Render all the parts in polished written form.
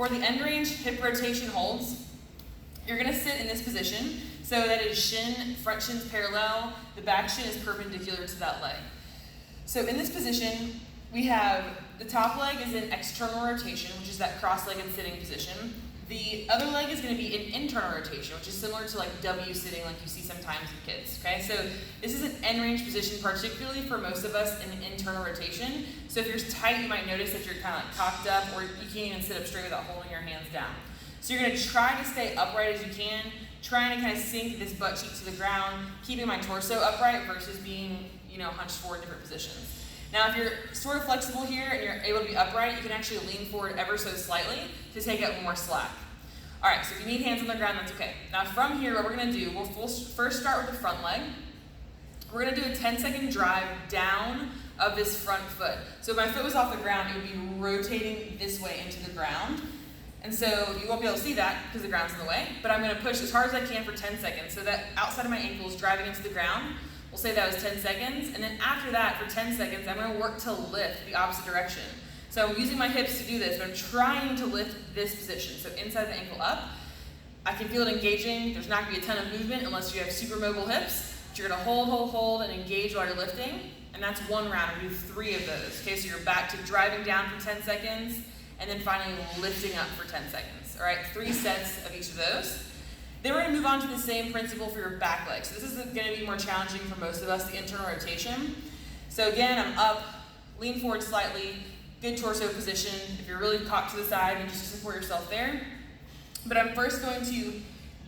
For the end range hip rotation holds, you're gonna sit in this position. So that is front shin's parallel, the back shin is perpendicular to that leg. So in this position, we have the top leg is in external rotation, which is that cross-legged sitting position. The other leg is going to be in internal rotation, which is similar to like W sitting like you see sometimes in kids, okay? So this is an end range position, particularly for most of us in internal rotation. So if you're tight, you might notice that you're kind of like cocked up, or you can't even sit up straight without holding your hands down. So you're going to try to stay upright as you can, trying to kind of sink this butt cheek to the ground, keeping my torso upright versus being, hunched forward in different positions. Now, if you're sort of flexible here and you're able to be upright, you can actually lean forward ever so slightly to take up more slack. All right, so if you need hands on the ground, that's okay. Now from here, what we're gonna do, we'll first start with the front leg. We're gonna do a 10-second drive down of this front foot. So if my foot was off the ground, it would be rotating this way into the ground. And so you won't be able to see that because the ground's in the way, but I'm gonna push as hard as I can for 10 seconds so that outside of my ankle is driving into the ground. We'll say that was 10 seconds, and then after that, for 10 seconds, I'm gonna work to lift the opposite direction. So I'm using my hips to do this, but I'm trying to lift this position. So inside the ankle up, I can feel it engaging. There's not gonna be a ton of movement unless you have super mobile hips, but you're gonna hold, and engage while you're lifting, and that's one round. We do 3 of those. Okay, so you're back to driving down for 10 seconds, and then finally lifting up for 10 seconds. All right, 3 sets of each of those. Then we're going to move on to the same principle for your back leg. So this is going to be more challenging for most of us, the internal rotation. So again, I'm up, lean forward slightly, good torso position. If you're really cocked to the side, you just support yourself there. But I'm first going to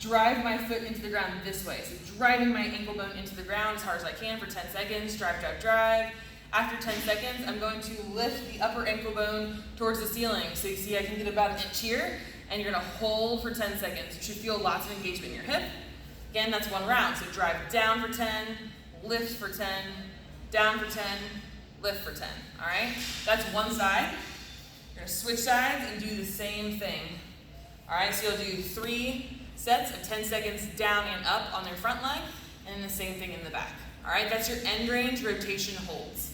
drive my foot into the ground this way. So driving my ankle bone into the ground as hard as I can for 10 seconds, drive. After 10 seconds, I'm going to lift the upper ankle bone towards the ceiling. So you see I can get about an inch here. And you're gonna hold for 10 seconds. You should feel lots of engagement in your hip. Again, that's one round. So drive down for 10, lift for 10, down for 10, lift for 10, all right? That's one side. You're gonna switch sides and do the same thing. All right, so you'll do 3 sets of 10 seconds down and up on their front leg, and then the same thing in the back. All right, that's your end range rotation holds.